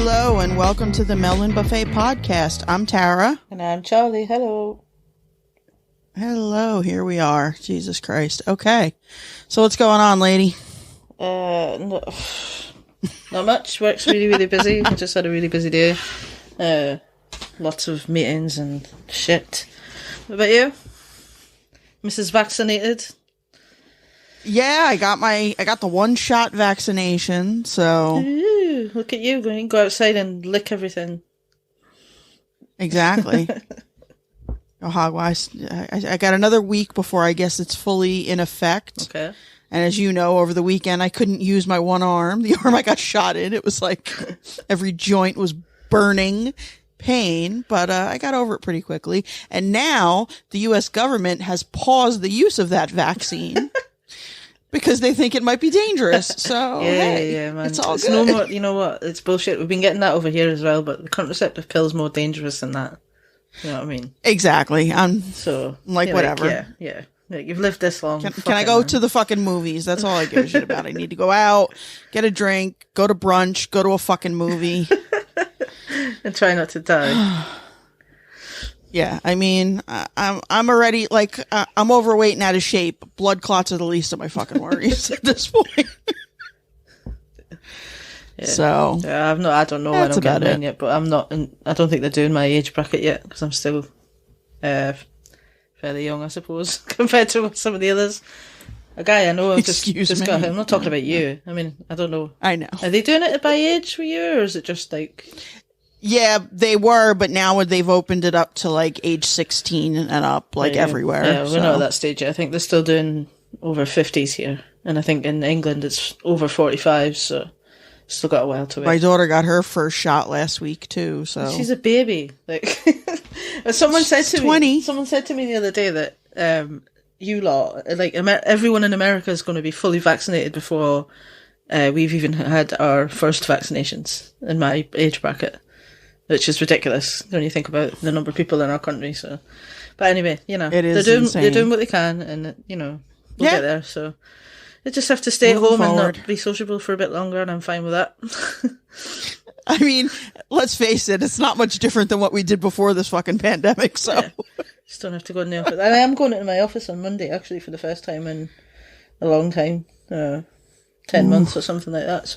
Hello and welcome to the Melon Buffet podcast. I'm Tara. And I'm Charlie. Hello. Hello, here we are. Jesus Christ. Okay. So what's going on, lady? Not much. Work's really, really busy. I just had a really busy day. Lots of meetings and shit. What about you? Mrs. Vaccinated? Yeah, I got the one-shot vaccination, so... Ooh, look at you going. Go outside and lick everything. Exactly. Oh, hogwise. I got another week before I guess it's fully in effect. Okay. And as you know, over the weekend, I couldn't use my one arm. The arm I got shot in, it was like every joint was burning pain, but I got over it pretty quickly. And now the U.S. government has paused the use of that vaccine because they think it might be dangerous. So, yeah, man. It's all it's good. No more, you know what? It's bullshit. We've been getting that over here as well, but the contraceptive pill's more dangerous than that. You know what I mean? Exactly. I'm like, whatever. Like, yeah. Like, you've lived this long. Can I go to the fucking movies? That's all I give a shit about. I need to go out, get a drink, go to brunch, go to a fucking movie. And try not to die. Yeah, I mean, I'm already, like, I'm overweight and out of shape. Blood clots are the least of my fucking worries at this point. Yeah. So, yeah, I don't know when I'm getting mine yet, but I don't think they're doing my age bracket yet, because I'm still fairly young, I suppose, compared to some of the others. A guy I know, just got him. I'm not talking about you. I mean, I don't know. I know. Are they doing it by age for you, or is it just like... Yeah, they were, but now they've opened it up to like age 16 and up, like everywhere. Yeah, we're not at that stage yet. I think they're still doing over 50s here. And I think in England it's over 45, so still got a while to wait. My daughter got her first shot last week too, so. She's a baby. Like, someone said to me the other day that you lot, like everyone in America is going to be fully vaccinated before we've even had our first vaccinations in my age bracket. Which is ridiculous when you think about the number of people in our country. So, but anyway, you know, they're doing what they can, and you know, we'll get there. So, they just have to stay at home and not be sociable for a bit longer, and I'm fine with that. I mean, let's face it, it's not much different than what we did before this fucking pandemic. So, just don't have to go in the office. I am going into my office on Monday, actually, for the first time in a long time, 10 months or something like that.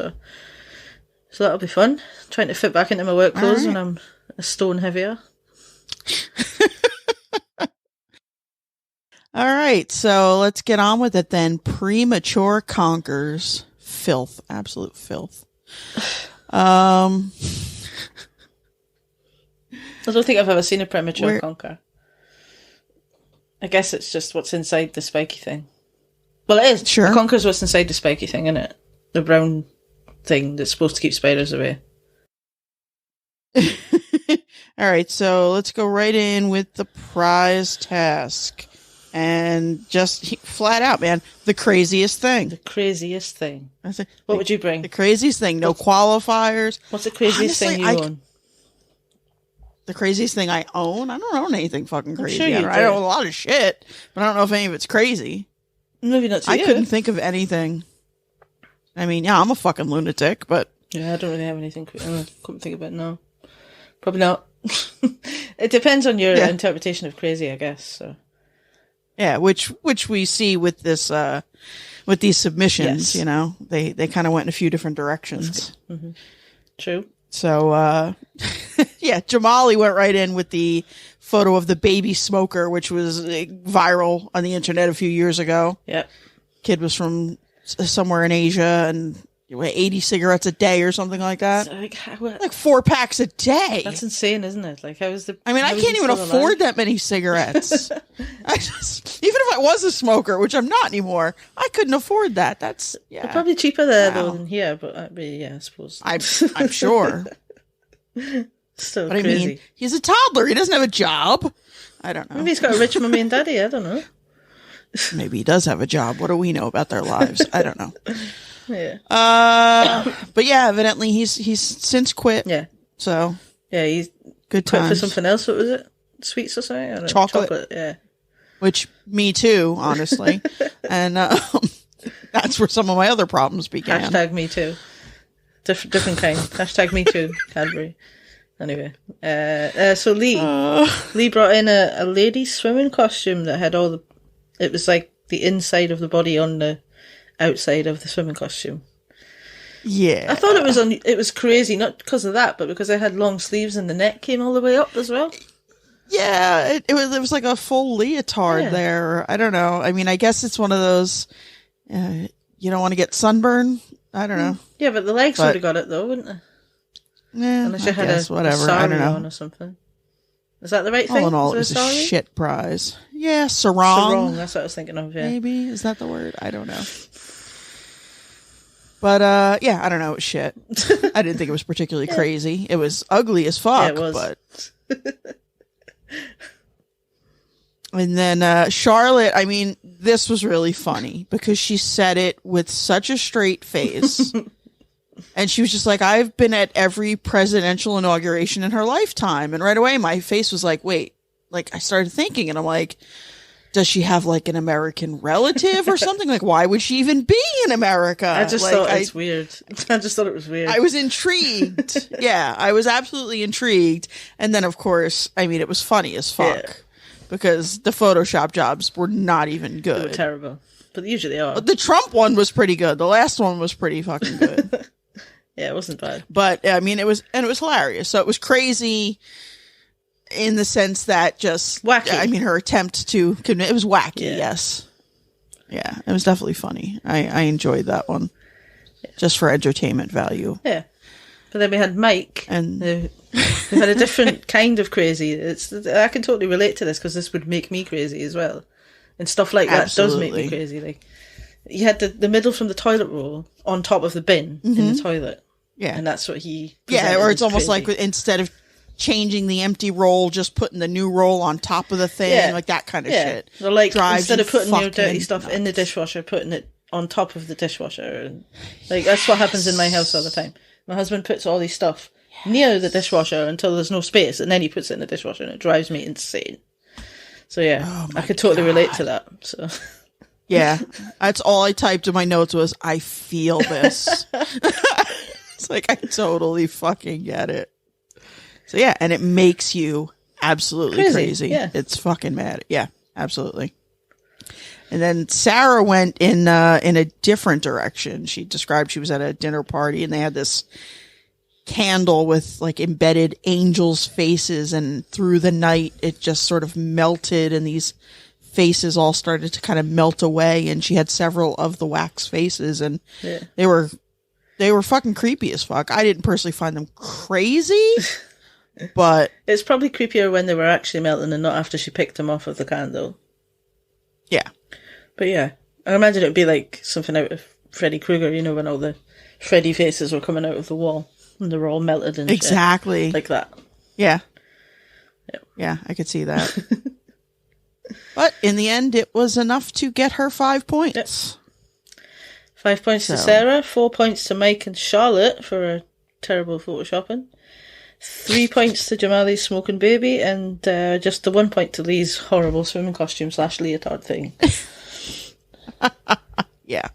So that'll be fun. Trying to fit back into my work clothes when I'm a stone heavier. All right, so let's get on with it then. Premature conkers. Filth. Absolute filth. I don't think I've ever seen a premature conker. I guess it's just what's inside the spiky thing. Well, it is. Sure. The conker's what's inside the spiky thing, isn't it? The brown thing that's supposed to keep spiders away. All right, so let's go right in with the prize task. And just flat out, man, the craziest thing. The craziest thing. What would you bring? The craziest thing. No qualifiers. What's the craziest thing you own? The craziest thing I own? I don't own anything fucking crazy. Sure I own a lot of shit, but I don't know if any of it's crazy. Maybe not to I you. couldn't think of anything. I mean, yeah, I'm a fucking lunatic, but... Yeah, I don't really have anything. I couldn't think of it, no. Probably not. It depends on your interpretation of crazy, I guess, so... Yeah, which we see with this, with these submissions, you know, they kind of went in a few different directions. Mm-hmm. True. So, yeah, Jamali went right in with the photo of the baby smoker, which was viral on the internet a few years ago. Yeah. Kid was from somewhere in Asia and 80 cigarettes a day or something like that. So like 4 packs a day. That's insane, isn't it? Like, I can't even afford that many cigarettes. Even if I was a smoker, which I'm not anymore, I couldn't afford that. That's They're probably cheaper there though than here, but I suppose. I'm sure. Still but crazy. I mean, he's a toddler. He doesn't have a job. I don't know. Maybe he's got a rich mummy and daddy. I don't know. Maybe he does have a job. What do we know about their lives? I don't know. Yeah. But yeah, evidently he's since quit. Yeah. So yeah, he's good quit times. for something else. What was it? Sweets or something? I don't know. Chocolate. Yeah. Which me too, honestly. And that's where some of my other problems began. Hashtag me too. Different kind. Hashtag me too, Cadbury. Anyway, so Lee brought in a lady swimming costume that had it was like the inside of the body on the outside of the swimming costume. Yeah. I thought it was crazy, not because of that, but because it had long sleeves and the neck came all the way up as well. Yeah, it was like a full leotard there. I don't know. I mean, I guess it's one of those, you don't want to get sunburn. I don't know. Yeah, but the legs would have got it though, wouldn't they? Yeah, unless you had whatever. a I don't know. on or something. Is that the right thing? All in all, it was a shit prize. Yeah, sarong. Sarong, that's what I was thinking of, yeah. Maybe. Is that the word? I don't know. But, yeah, I don't know. It was shit. I didn't think it was particularly crazy. It was ugly as fuck, it was. But... And then Charlotte, I mean, this was really funny because she said it with such a straight face. And she was just like, I've been at every presidential inauguration in her lifetime. And right away, my face was like, wait, like I started thinking and I'm like, does she have like an American relative or something? Like, why would she even be in America? I just thought it's weird. I just thought it was weird. I was intrigued. Yeah, I was absolutely intrigued. And then, of course, I mean, it was funny as fuck. Yeah. Because the Photoshop jobs were not even good. They were terrible. But they usually are. The Trump one was pretty good. The last one was pretty fucking good. Yeah, it wasn't bad. But, I mean, it was hilarious. So it was crazy in the sense that just... Wacky. I mean, her attempt to... It was wacky, yes. Yeah, it was definitely funny. I enjoyed that one. Yeah. Just for entertainment value. Yeah. But then we had Mike, and who had a different kind of crazy. I can totally relate to this because this would make me crazy as well. And stuff like that does make me crazy. Like, you had the middle from the toilet roll on top of the bin in the toilet. Yeah. And that's what he... Yeah, or it's almost like instead of changing the empty roll, just putting the new roll on top of the thing, like that kind of shit. Or like, instead of putting your dirty stuff in the dishwasher, putting it on top of the dishwasher. And like, that's what happens in my house all the time. My husband puts all these stuff near the dishwasher until there's no space, and then he puts it in the dishwasher, and it drives me insane. So yeah, I could totally relate to that. So yeah, that's all I typed in my notes was, I feel this. It's like, I totally fucking get it. So yeah, and it makes you absolutely crazy. Yeah. It's fucking mad. Yeah, absolutely. And then Sarah went in a different direction. She described she was at a dinner party and they had this candle with like embedded angels' faces, and through the night it just sort of melted and these faces all started to kind of melt away, and she had several of the wax faces, and they were fucking creepy as fuck. I didn't personally find them crazy, but it's probably creepier when they were actually melting and not after she picked them off of the candle. Yeah. But yeah, I imagine it would be like something out of Freddy Krueger, you know, when all the Freddy faces were coming out of the wall and they were all melted and exactly shit, like that. Yeah. Yeah, I could see that. But in the end, it was enough to get her 5 points. Yep. 5 points to Sarah, 4 points to Mike and Charlotte for a terrible photoshopping. 3 points to Jamali's smoking baby, and just the 1 point to Lee's horrible swimming costume / leotard thing. Yeah.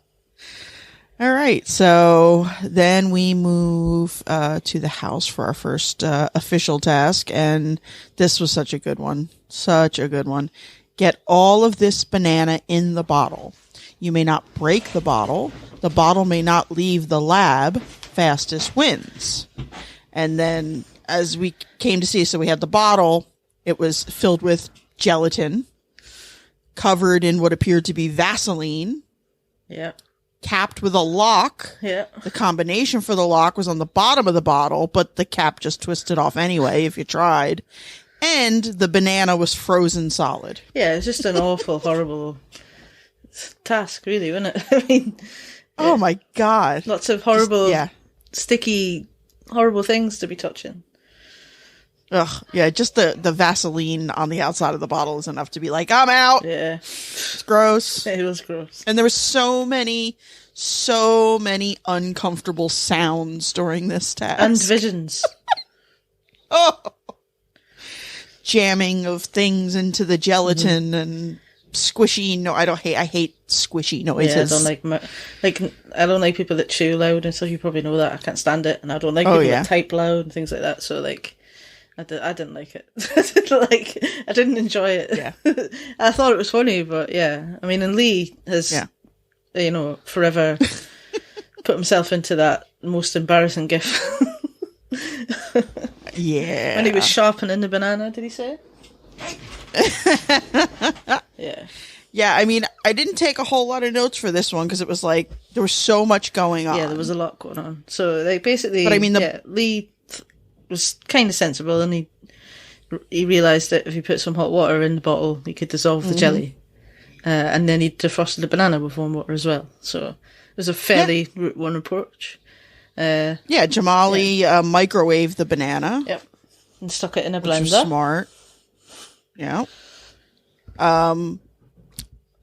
All right. So then we move to the house for our first official task, and this was such a good one. Such a good one. Get all of this banana in the bottle. You may not break the bottle. The bottle may not leave the lab. Fastest wins. And then, as we came to see, so we had the bottle. It was filled with gelatin, covered in what appeared to be Vaseline. Yeah. Capped with a lock. Yeah. The combination for the lock was on the bottom of the bottle, but the cap just twisted off anyway if you tried. And the banana was frozen solid. Yeah, it's just an awful, horrible task, really, wasn't it? I mean... Oh, my God. Lots of horrible, sticky, horrible things to be touching. Ugh, yeah, just the Vaseline on the outside of the bottle is enough to be like, I'm out. Yeah. It's gross. It was gross. And there were so many uncomfortable sounds during this task. And visions. Oh. Jamming of things into the gelatin and squishy. No, I hate squishy noises. Yeah, I don't like people that chew loud and stuff. You probably know that. I can't stand it, and I don't like people that type loud and things like that. So like, I didn't like it. I didn't enjoy it. Yeah. I thought it was funny, but yeah. I mean, and Lee has, forever put himself into that most embarrassing gif. Yeah. When he was sharpening the banana, did he say? Yeah. Yeah, I mean, I didn't take a whole lot of notes for this one because it was like there was so much going on. Yeah, there was a lot going on. So they basically, but I mean, Lee was kind of sensible, and he realised that if he put some hot water in the bottle, he could dissolve the jelly, and then he defrosted the banana with warm water as well. So it was a fairly Route 1 approach. Jamali microwaved the banana. Yep, and stuck it in a blender. Which was smart. Yeah.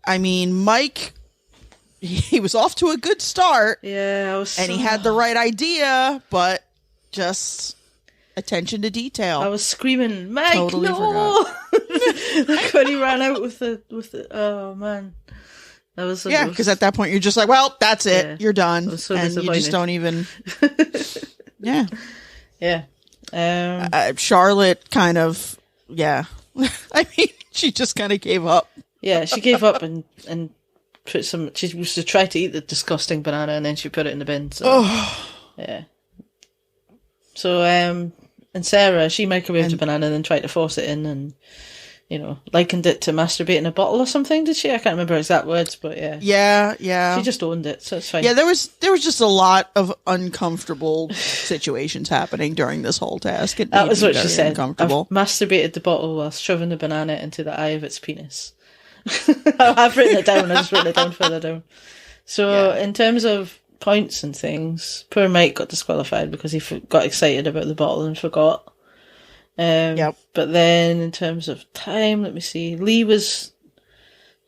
I mean, Mike, he was off to a good start. Yeah, and he had the right idea, but just attention to detail. I was screaming, Mike, totally no! Like when he ran out with the oh man. That was because at that point you're just like, well, that's it. Yeah, you're done. So and you just don't even. Yeah. Yeah. Charlotte kind of, I mean, she just kind of gave up. Yeah, she gave up and put some. She was to try to eat the disgusting banana, and then she put it in the bin. So, yeah. So, and Sarah, she microwaved the banana and then tried to force it in, and likened it to masturbating in a bottle or something. Did she? I can't remember her exact words, but yeah. Yeah. She just owned it, so it's fine. Yeah, there was just a lot of uncomfortable situations happening during this whole task. That was what she said. Uncomfortable. I've masturbated the bottle while shoving the banana into the eye of its penis. I've written it down. I just written it down further down. So in terms of points and things, poor Mike got disqualified because he got excited about the bottle and forgot. But then in terms of time, let me see. Lee was...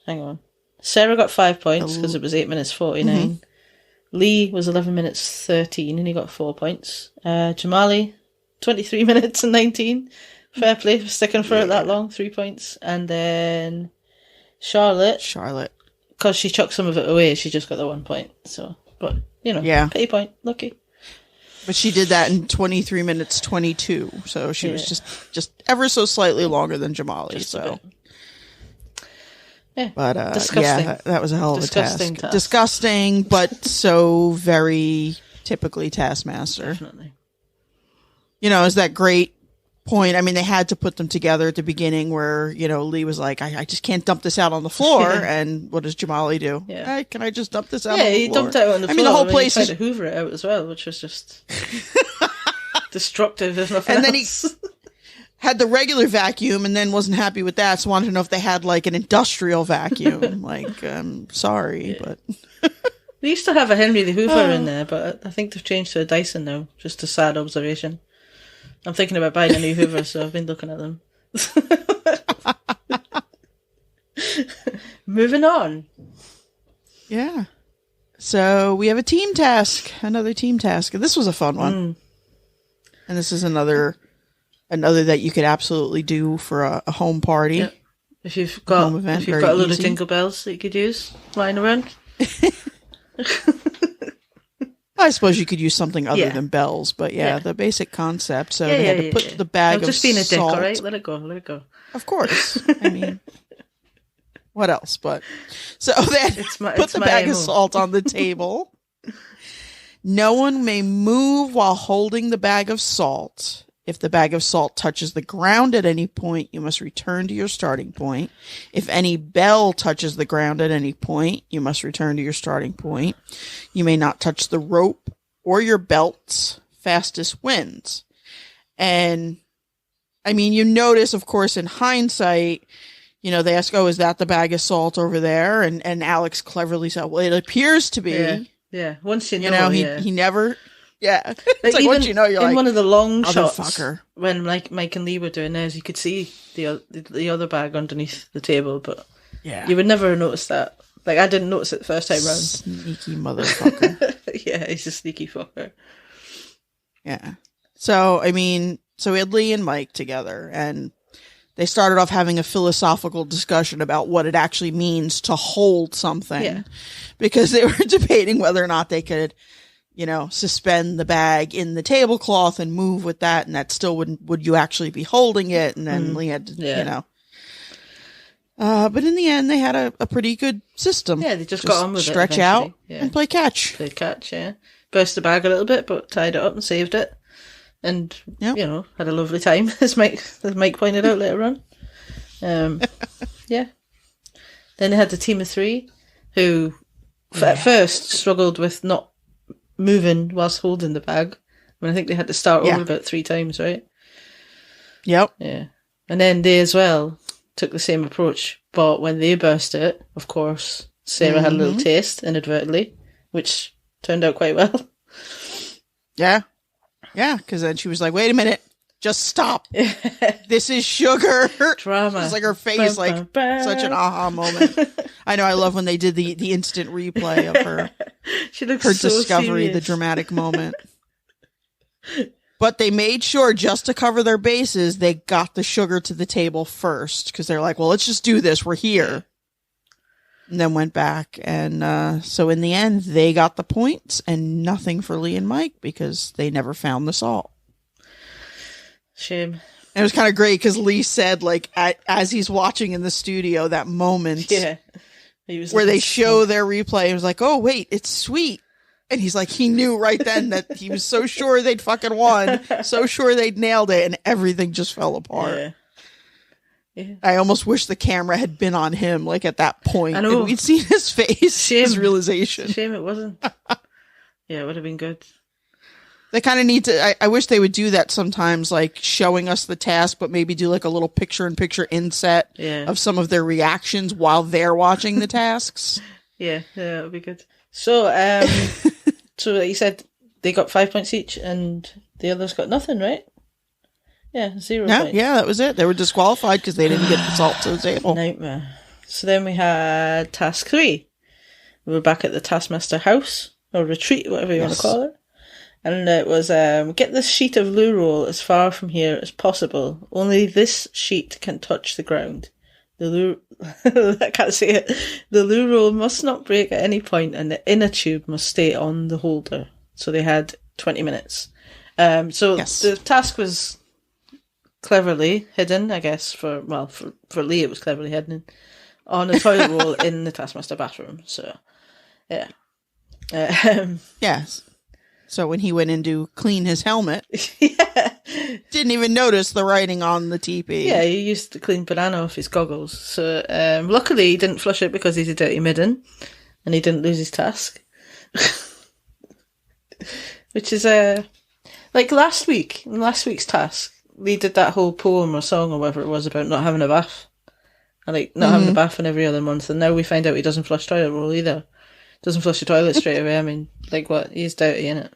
Hang on. Sarah got 5 points because it was 8 minutes 49. Mm-hmm. Lee was 11 minutes 13 and he got 4 points. Jamali, 23 minutes and 19. Fair play for sticking for it that long, 3 points. And then Charlotte, because she chucked some of it away, she just got the 1 point. So, but, pay point, lucky. But she did that in 23 minutes 22, so she was just ever so slightly longer than Jamali. Just so, but disgusting. That was a hell of a task. Disgusting, but so very typically Taskmaster. Definitely. Is that great point? I mean, they had to put them together at the beginning where, Lee was like, I just can't dump this out on the floor. And what does Jamali do? Yeah. Hey, can I just dump this out on the floor? Yeah, he dumped it out on the floor. I mean, the whole place tried to hoover it out as well, which was just destructive if nothing else. And then he had the regular vacuum and then wasn't happy with that, so wanted to know if they had like an industrial vacuum. Like, sorry, but... They used to have a Henry the Hoover in there, but I think they've changed to a Dyson now. Just a sad observation. I'm thinking about buying a new Hoover, so I've been looking at them. Moving on. Yeah. So we have a team task. Another team task. This was a fun one. And this is another that you could absolutely do for a home party. Yep. If you've got a load of jingle bells that you could use lying around. I suppose you could use something other than bells, but the basic concept. So they had to put the bag of salt. Just being a dick, all right? Let it go. Of course. I mean, what else? But so they had to put the bag of salt on the table. No one may move while holding the bag of salt. If the bag of salt touches the ground at any point, you must return to your starting point. If any bell touches the ground at any point, you must return to your starting point. You may not touch the rope or your belts. Fastest wins. And, I mean, you notice, of course, in hindsight, they ask, is that the bag of salt over there? And Alex cleverly said, well, it appears to be. Yeah. Once you know, he never... Yeah. It's like once you're in one of the long shots, fucker. When Mike and Lee were doing theirs, you could see the other bag underneath the table, but you would never have noticed that. Like, I didn't notice it the first time round. Sneaky motherfucker. Yeah, he's a sneaky fucker. Yeah. So, I mean, we had Lee and Mike together, and they started off having a philosophical discussion about what it actually means to hold something, because they were debating whether or not they could, suspend the bag in the tablecloth and move with that, and that still would you actually be holding it? And then Lee had to, but in the end, they had a pretty good system. Yeah, they just got on with it. Stretch out and play catch. Play catch, yeah. Burst the bag a little bit, but tied it up and saved it. And, had a lovely time, as Mike pointed out later on. Yeah. Then they had the team of 3, who at first struggled with not moving whilst holding the bag. I think they had to start over about 3 times, right? Yep. Yeah. And then they as well took the same approach, but when they burst it, of course, Sarah had a little taste inadvertently, which turned out quite well. Yeah. Yeah, because then she was like, wait a minute, just stop. This is sugar. Drama. It's like her face, such an aha moment. I know, I love when they did the instant replay of her, she looks her so discovery, serious. the dramatic moment. But they made sure, just to cover their bases, they got the sugar to the table first, because they're like, well, let's just do this. We're here. And then went back. And so in the end, they got the points, and nothing for Lee and Mike, because they never found the salt. Shame. And it was kind of great, because Lee said, like, as he's watching in the studio, that moment where they show their replay, it was like, oh, wait, it's sweet. And he's like, he knew right then that he was so sure they'd fucking won, so sure they'd nailed it, and everything just fell apart. Yeah. I almost wish the camera had been on him, like, at that point. I know. And we'd seen his face, his realization. Shame it wasn't. Yeah, it would have been good. They kind of need to, I wish they would do that sometimes, like, showing us the task, but maybe do, like, a little picture-in-picture inset of some of their reactions while they're watching the tasks. Yeah, that would be good. So, so you said they got 5 points each, and the others got nothing, right? Yeah, 0 points. Yeah, that was it. They were disqualified because they didn't get the salt to the table. Nightmare. So then we had task 3. We were back at the Taskmaster house, or retreat, whatever you want to call it. And it was, get this sheet of loo roll as far from here as possible. Only this sheet can touch the ground. The loo, I can't say it. The loo roll must not break at any point, and the inner tube must stay on the holder. So they had 20 minutes. The task was cleverly hidden, I guess, for Lee it was cleverly hidden on a toilet roll in the Taskmaster bathroom. So, yeah. Yes. So when he went in to clean his helmet, didn't even notice the writing on the TP. Yeah, he used to clean banana off his goggles. So luckily he didn't flush it because he's a dirty midden, and he didn't lose his task. Which is like last week's task, Lee did that whole poem or song or whatever it was about not having a bath. And like not having a bath in every other month, and now we find out he doesn't flush toilet roll either. Doesn't flush the toilet straight away. I mean, like what? He's dirty, innit?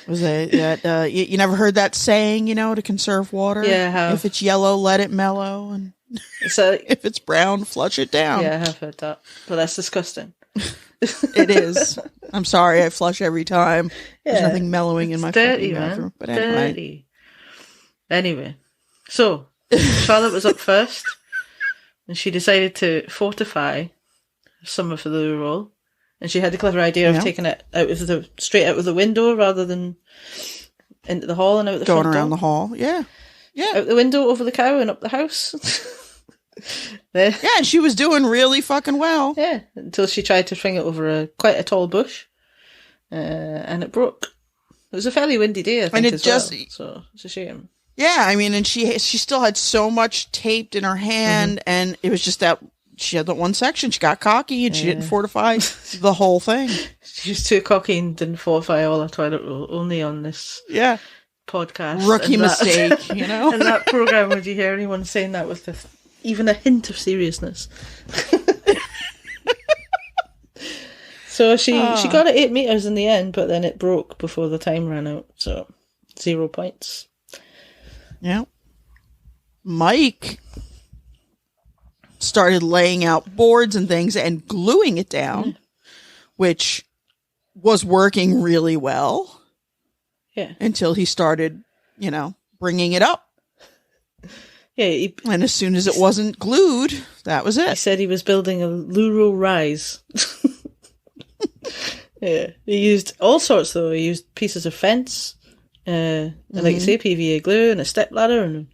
Was it that you never heard that saying, to conserve water? Yeah, I have. If it's yellow, let it mellow, and so if it's brown, flush it down. Yeah, I have heard that, but that's disgusting. It is. I'm sorry, I flush every time. There's nothing mellowing in my dirty, fucking bathroom. But anyway, so Charlotte was up first, and she decided to fortify some of the loo roll. And she had the clever idea of taking it straight out of the window rather than into the hall and out the front door. Going around the hall, yeah. Out the window, over the cow, and up the house. Yeah, and she was doing really fucking well. Yeah, until she tried to fling it over quite a tall bush, and it broke. It was a fairly windy day, I think, so it's a shame. Yeah, I mean, and she still had so much taped in her hand, and it was just that she had that one section. She got cocky and she didn't fortify the whole thing. She was too cocky and didn't fortify all her toilet roll, only on this podcast. Rookie mistake, In that program, would you hear anyone saying that with even a hint of seriousness? So she got it 8 meters in the end, but then it broke before the time ran out. So 0 points. Yeah. Mike started laying out boards and things and gluing it down, which was working really well. Yeah. Until he started bringing it up. Yeah. And as soon as it wasn't glued, that was it. He said he was building a Luro rise. Yeah. He used all sorts, though. He used pieces of fence, and like you say, PVA glue and a step ladder, and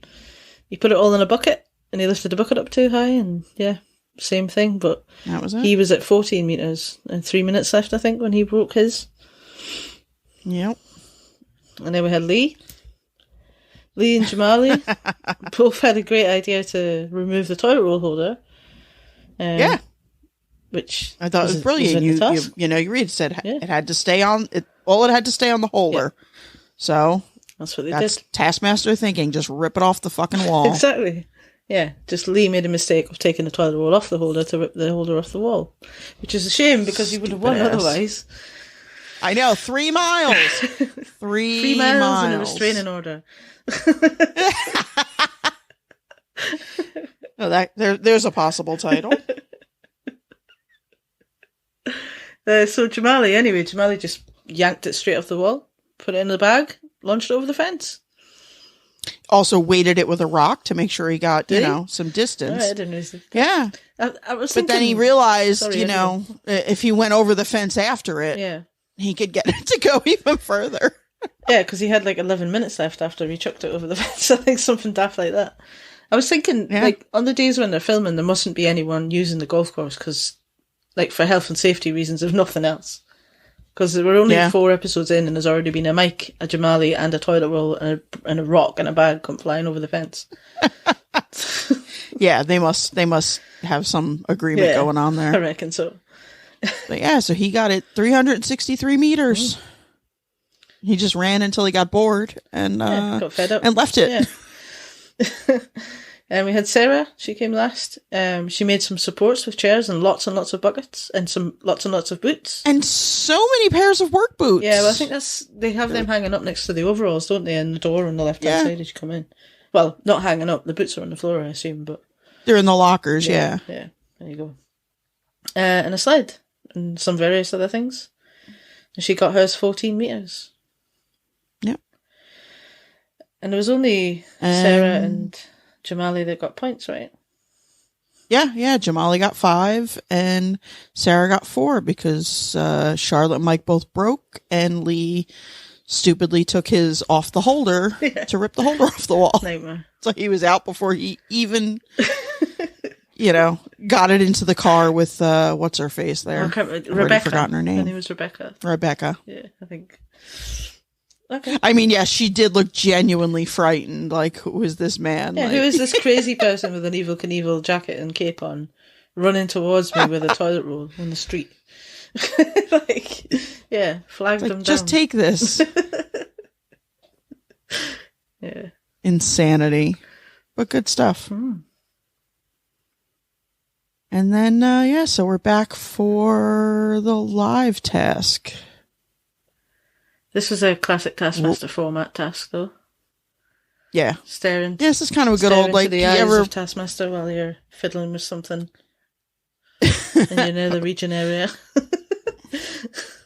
he put it all in a bucket, and he lifted the bucket up too high, and same thing, but that was it. He was at 14 metres and 3 minutes left, I think, when he broke his. Yep. And then we had Lee. Lee and Jamali both had a great idea to remove the toilet roll holder. Which I thought was brilliant. You read said it had to stay on it. All it had to stay on the holder. Yeah. So that's what they did. Taskmaster thinking. Just rip it off the fucking wall. Exactly. Yeah. Just Lee made a mistake of taking the toilet roll off the holder to rip the holder off the wall, which is a shame because he would have won otherwise. I know. 3 miles. 3 miles and a restraining order. No, there's a possible title. So Jamali just yanked it straight off the wall, put it in the bag, launched it over the fence. Also weighted it with a rock to make sure he got, some distance. Oh, I didn't know. Yeah. I was thinking, but then he realized, if he went over the fence after it, he could get it to go even further. Yeah, because he had like 11 minutes left after he chucked it over the fence. I think something daft like that. I was thinking, like, on the days when they're filming, there mustn't be anyone using the golf course because, like, for health and safety reasons, if nothing else. Because there were only 4 episodes in, and there's already been a mic, a Jamali, and a toilet roll, and a rock and a bag come flying over the fence. Yeah, they must have some agreement going on there. I reckon so. But so he got it 363 meters. He just ran until he got bored and got fed up and left it. Yeah. And we had Sarah. She came last. She made some supports with chairs and lots of buckets and lots of boots. And so many pairs of work boots. Yeah, well, I think they have them hanging up next to the overalls, don't they? And the door on the left-hand side as you come in. Well, not hanging up. The boots are on the floor, I assume, but they're in the lockers. Yeah. Yeah. There you go. And a sled and some various other things. And she got hers 14 meters. Yep. And there was only Sarah and Jamali that got points, right? Yeah. Jamali got 5 and Sarah got 4 because Charlotte and Mike both broke and Lee stupidly took his off the holder to rip the holder off the wall. Nightmare. So he was out before he even, got it into the car with what's her face there? Rebecca. Forgotten her name. Her name was Rebecca. Rebecca. Yeah, I think. Okay. I mean, she did look genuinely frightened. Like, who is this man? Yeah, who is this crazy person with an Evel Knievel jacket and cape on, running towards me with a toilet roll on the street? Flagged them down. Just take this. Yeah. Insanity. But good stuff. And then, so we're back for the live task. This was a classic Taskmaster format task, though. Yeah. Staring. Yeah, this is kind of a good old, like, the eyes of Taskmaster while you're fiddling with something in your nether region area.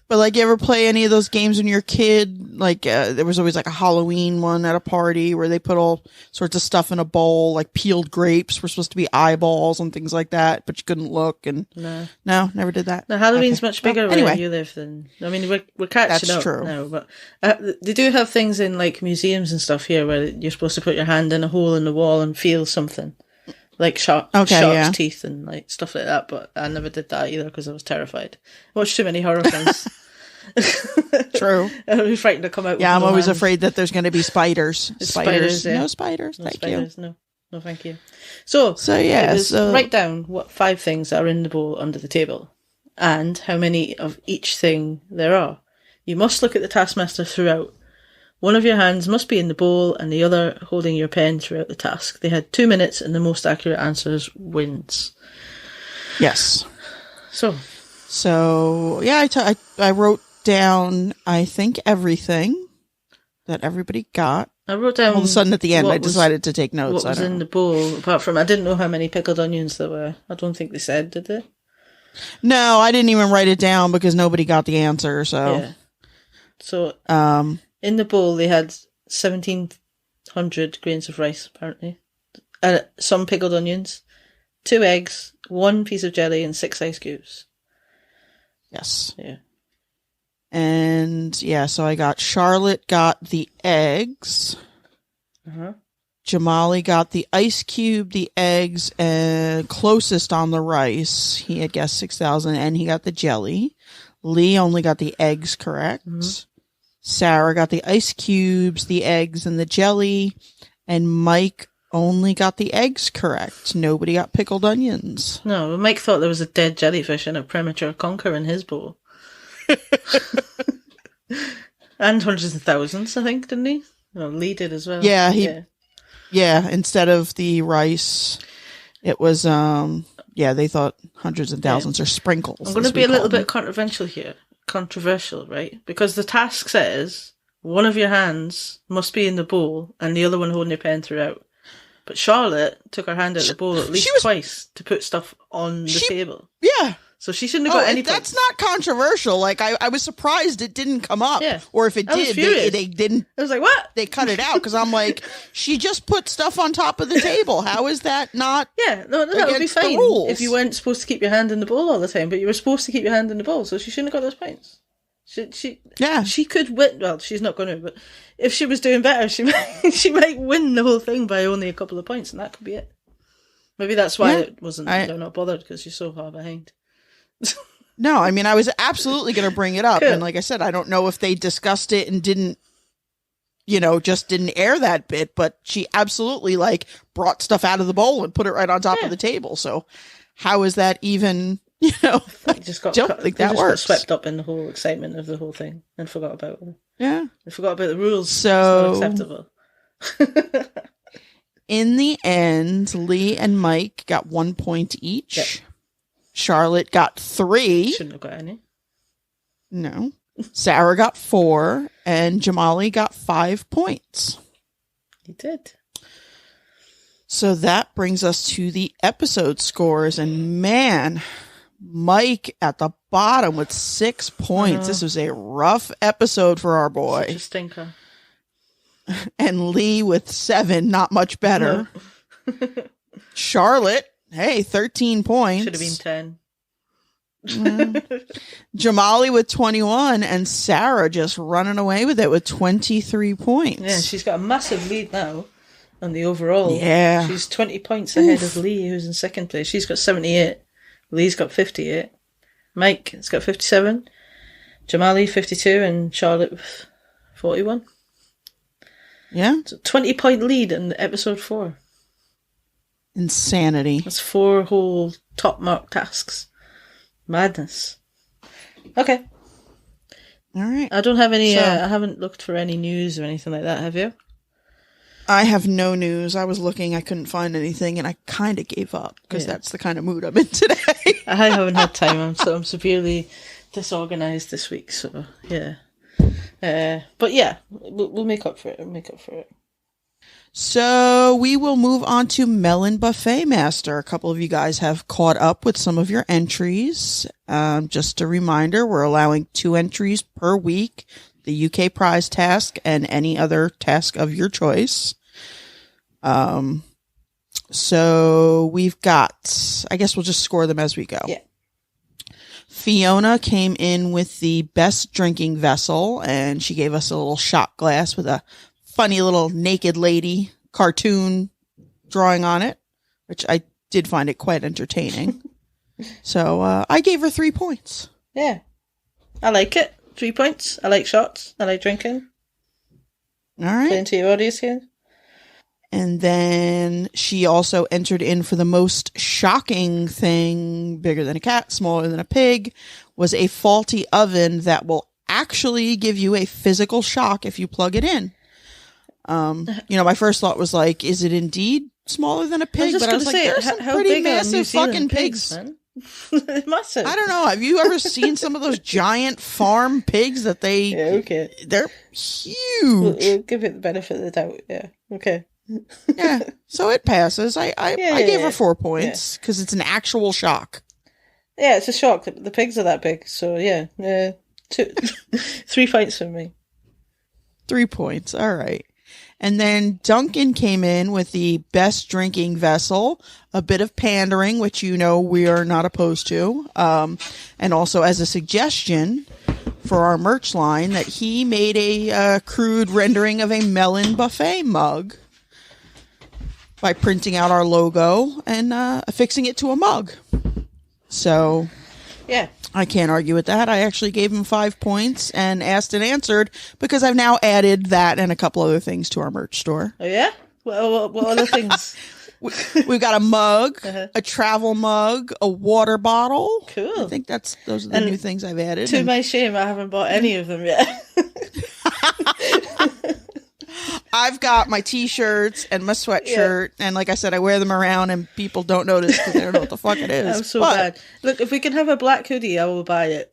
But, like, you ever play any of those games when you're a kid? Like, there was always, like, a Halloween one at a party where they put all sorts of stuff in a bowl, like peeled grapes were supposed to be eyeballs and things like that, but you couldn't look. And No, never did that. No, Halloween's much bigger where you live than... I mean, we're catching up now, but they do have things in, like, museums and stuff here where you're supposed to put your hand in a hole in the wall and feel something. Like shark's teeth and like stuff like that, but I never did that either because I was terrified. I watched too many horror films. True. I'd be frightened to come out. Yeah, I'm always afraid that there's going to be spiders. Spiders. No spiders. No thank spiders, you. No, thank you. So write down what 5 things are in the bowl under the table, and how many of each thing there are. You must look at the Taskmaster throughout. One of your hands must be in the bowl and the other holding your pen throughout the task. They had 2 minutes and the most accurate answers wins. Yes. So yeah, I wrote down, I think, everything that everybody got. I wrote down... All of a sudden at the end, I decided to take notes. What was in the bowl, apart from... I didn't know how many pickled onions there were. I don't think they said, did they? No, I didn't even write it down because nobody got the answer, so... Yeah. So... in the bowl, they had 17 100 grains of rice, apparently. Some pickled onions, 2 eggs, 1 piece of jelly, and 6 ice cubes. Yes. Yeah. And so Charlotte got the eggs. Jamali got the ice cube, the eggs, and closest on the rice. He had guessed 6,000, and he got the jelly. Lee only got the eggs correct. Sarah got the ice cubes, the eggs, and the jelly. And Mike only got the eggs correct. Nobody got pickled onions. No, Mike thought there was a dead jellyfish in a premature conker in his bowl. And hundreds of thousands, I think, didn't he? No, Lee did as well. Yeah, instead of the rice, it was, they thought hundreds of thousands or sprinkles. I'm going to be a little bit controversial here. Controversial, right? Because the task says one of your hands must be in the bowl and the other one holding your pen throughout. But Charlotte took her hand out of the bowl at least twice to put stuff on the table. Yeah. So she shouldn't have got any points. That's not controversial. Like, I was surprised it didn't come up. Yeah. Or if it did, they didn't. I was like, what? They cut it out because I'm like, she just put stuff on top of the table. How is that not? Yeah, no, that would be fine if you weren't supposed to keep your hand in the bowl all the time, but you were supposed to keep your hand in the bowl, so she shouldn't have got those points. She could win. Well, she's not going to, but if she was doing better, she might win the whole thing by only a couple of points, and that could be it. Maybe that's why it wasn't. They're not bothered because she's so far behind. No, I mean, I was absolutely going to bring it up. Cool. And like I said, I don't know if they discussed it and didn't, just didn't air that bit, but she absolutely brought stuff out of the bowl and put it right on top of the table. So how is that even, don't think that works. Got swept up in the whole excitement of the whole thing and forgot about it. Yeah. They forgot about the rules. So it's not acceptable. In the end, Lee and Mike got 1 point each. Yep. Charlotte got 3. Shouldn't have got any. No. Sarah got 4, and Jamali got 5 points. He did. So that brings us to the episode scores, and man, Mike at the bottom with 6 points. This was a rough episode for our boy. Such a stinker. And Lee with 7, not much better. No. Charlotte, hey, 13 points. Should have been 10. Jamali with 21, and Sarah just running away with it with 23 points. Yeah, she's got a massive lead now on the overall. Yeah. She's 20 points ahead of Lee, who's in second place. She's got 78. Lee's got 58. Mike has got 57. Jamali 52, and Charlotte 41. Yeah. So 20-point lead in episode 4. Insanity. That's 4 whole top mark tasks. Madness. Okay. All right. I don't have any, I haven't looked for any news or anything like that, have you? I have no news. I was looking, I couldn't find anything, and I kind of gave up because that's the kind of mood I'm in today. I haven't had time. I'm severely disorganized this week, so yeah. But yeah, we'll make up for it. So we will move on to Melon Buffet Master. A couple of you guys have caught up with some of your entries. Just a reminder, we're allowing 2 entries per week, the UK prize task and any other task of your choice. So we've got, I guess we'll just score them as we go. Yeah. Fiona came in with the best drinking vessel, and she gave us a little shot glass with a funny little naked lady cartoon drawing on it, which I did find it quite entertaining. So I gave her 3 points. Yeah. I like it. 3 points. I like shots. I like drinking. All right. Playing to your audience here. And then she also entered in for the most shocking thing, bigger than a cat, smaller than a pig, was a faulty oven that will actually give you a physical shock if you plug it in. My first thought was like, is it indeed smaller than a pig? But I was like, there's some pretty massive fucking pigs. They're massive. I don't know. Have you ever seen some of those giant farm pigs that they... Yeah, okay. They're huge. We'll give it the benefit of the doubt. Yeah, okay. Yeah, so it passes. I gave her 4 points because it's an actual shock. Yeah, it's a shock. The pigs are that big. So yeah, 3 points for me. 3 points. All right. And then Duncan came in with the best drinking vessel, a bit of pandering, which we are not opposed to. And also as a suggestion for our merch line that he made a crude rendering of a melon buffet mug by printing out our logo and affixing it to a mug. So yeah, I can't argue with that. I actually gave him 5 points and asked and answered because I've now added that and a couple other things to our merch store. Oh, yeah? What other things? We've got a mug, a travel mug, a water bottle. Cool. I think those are the new things I've added. To my shame, I haven't bought any of them yet. I've got my t-shirts and my sweatshirt, and like I said, I wear them around, and people don't notice because they don't know what the fuck it is. I'm so bad. Look, if we can have a black hoodie, I will buy it.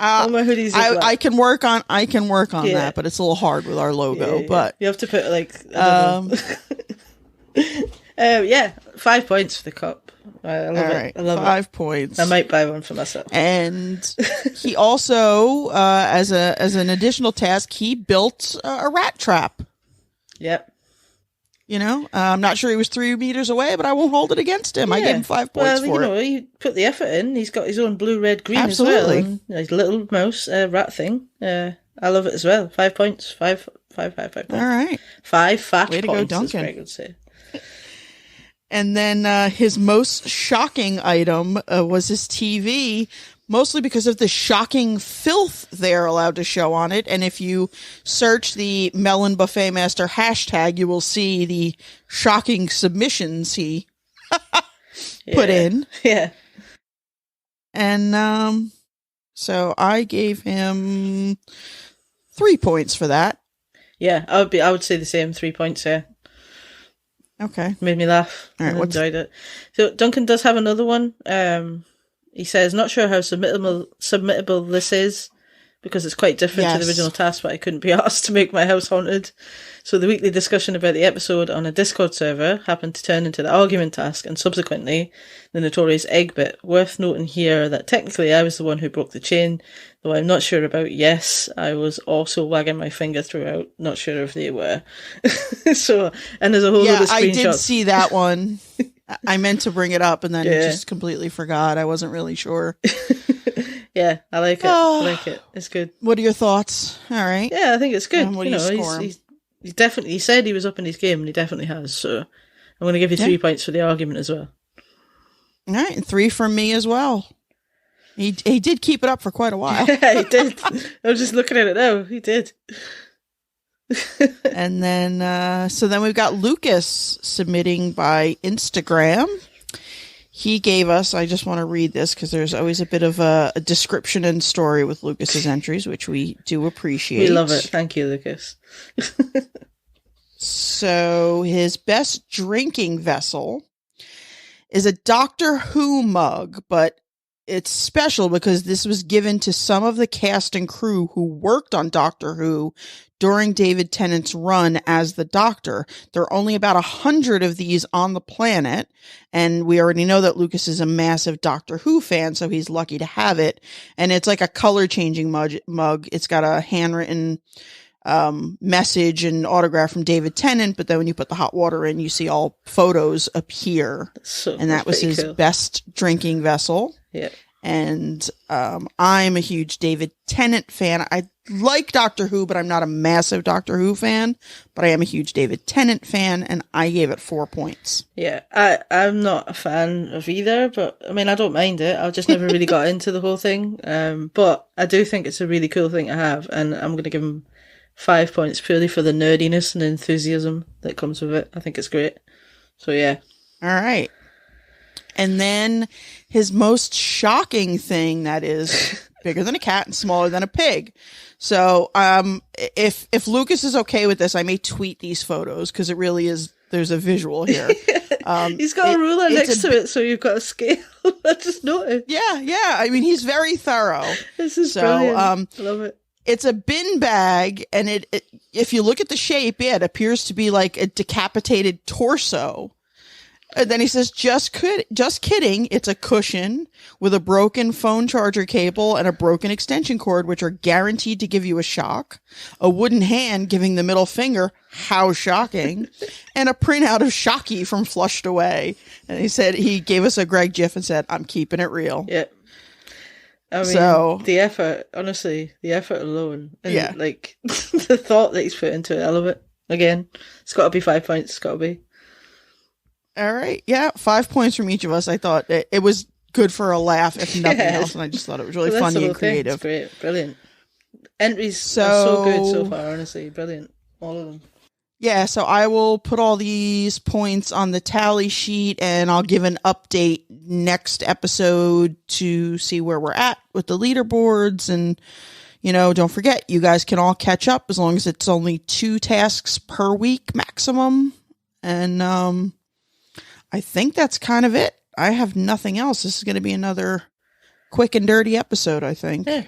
All my hoodies are black. I can work on that, but it's a little hard with our logo. Yeah. But you have to put 5 points for the cup. I love it. I love 5 points. I might buy one for myself. And he also, as an additional task, he built a rat trap. Yep. I'm not sure he was 3 meters away, but I won't hold it against him. I gave him 5 points for it. He put the effort in. He's got his own blue, red, green Absolutely. as well. And his little mouse rat thing. I love it as well. 5 points. 5 points. All right. 5 fat Way to points, go, Duncan. as Greg would say. And then his most shocking item was his TV, mostly because of the shocking filth they're allowed to show on it. And if you search the Melon Buffet Master hashtag, you will see the shocking submissions he put in. Yeah. And so I gave him 3 points for that. Yeah, I would say the same. 3 points, yeah. Okay. Made me laugh. All right, enjoyed it. So Duncan does have another one. He says, not sure how submittable this is because it's quite different to the original task, but I couldn't be asked to make my house haunted. So the weekly discussion about the episode on a Discord server happened to turn into the argument task and subsequently the notorious egg bit. Worth noting here that technically I was the one who broke the chain, though I'm not sure about yes. I was also wagging my finger throughout, not sure if they were. So, and there's a whole load of screenshots. I did see that one. I meant to bring it up and then just completely forgot. I wasn't really sure. Yeah, I like it. I like it. It's good. What are your thoughts? All right. Yeah, I think it's good. What do you score him? He definitely, he said he was up in his game and he definitely has. So I'm going to give you 3 points for the argument as well. All right. And 3 from me as well. He did keep it up for quite a while. Yeah, he did. I was just looking at it now. He did. And then, so then we've got Lucas submitting by Instagram. He gave us, I just want to read this because there's always a bit of a description and story with Lucas's entries, which we do appreciate. We love it. Thank you, Lucas. So his best drinking vessel is a Doctor Who mug, but it's special because this was given to some of the cast and crew who worked on Doctor Who during David Tennant's run as the Doctor. There are only about 100 of these on the planet, and we already know that Lucas is a massive Doctor Who fan, so he's lucky to have it. And it's like a color-changing mug. It's got a handwritten message and autograph from David Tennant, but then when you put the hot water in, you see all photos appear. And that was his best drinking vessel. Yeah. And I'm a huge David Tennant fan. I like Doctor Who, but I'm not a massive Doctor Who fan. But I am a huge David Tennant fan, and I gave it 4 points. Yeah, I'm not a fan of either, but I mean, I don't mind it. I've just never really got into the whole thing. But I do think it's a really cool thing to have, and I'm going to give him 5 points purely for the nerdiness and enthusiasm that comes with it. I think it's great. So yeah. All right. And then his most shocking thing that is bigger than a cat and smaller than a pig. So if Lucas is okay with this, I may tweet these photos because it really is, there's a visual here. He's got a ruler next to it, so you've got a scale. I just noticed. Yeah. I mean, he's very thorough. This is brilliant. I love it. It's a bin bag, and it if you look at the shape, it appears to be like a decapitated torso. And then he says, just kidding. It's a cushion with a broken phone charger cable and a broken extension cord, which are guaranteed to give you a shock. A wooden hand giving the middle finger. How shocking. And a printout of Shocky from Flushed Away. And he said, he gave us a Greg GIF and said, I'm keeping it real. Yeah. I mean, the effort, honestly, the effort alone. And like, the thought that he's put into it, I love it. Again, it's got to be 5 points. It's got to be. All right. Yeah. 5 points from each of us. I thought it was good for a laugh, if nothing else. And I just thought it was really funny and creative. It's great. Brilliant. Entries are so good so far, honestly. Brilliant. All of them. Yeah. So I will put all these points on the tally sheet and I'll give an update next episode to see where we're at with the leaderboards. And, don't forget, you guys can all catch up as long as it's only 2 tasks per week maximum. And, I think that's kind of it. I have nothing else. This is going to be another quick and dirty episode, I think. Yeah.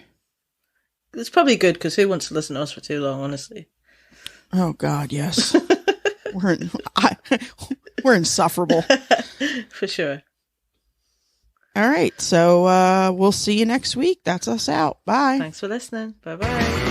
It's probably good because who wants to listen to us for too long, honestly? Oh, God, yes. We're insufferable. For sure. All right. So we'll see you next week. That's us out. Bye. Thanks for listening. Bye-bye.